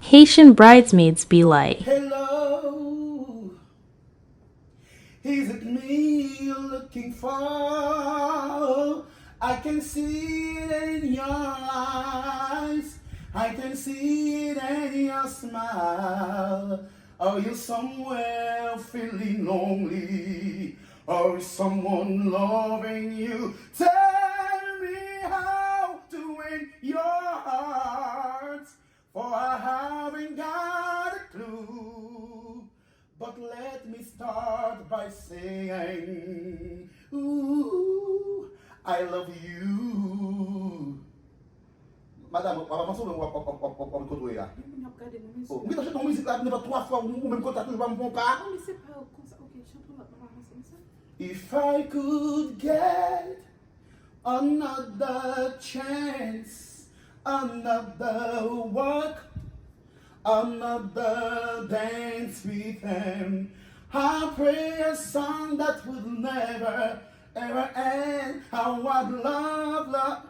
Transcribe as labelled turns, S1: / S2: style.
S1: Haitian bridesmaids be like.
S2: Hello, is it me you're looking for? I can see it in your eyes. I can see it in your smile. Are you somewhere feeling lonely? Or is someone loving you? Tell me how to win your heart, for I haven't got a clue. But let me start by saying, ooh, I love you. Madame, on va penser on va côtoyer là. Oh, mais t'achètes ton musique là, ne pas trois fois, ou même quand t'as toujours pas mon pas.
S3: Non, mais c'est pas comme ça. Ok, chante-moi, on va commencer comme ça.
S2: If I could get another chance, another walk, another dance with him, I pray a song that would never ever end. I would love, love.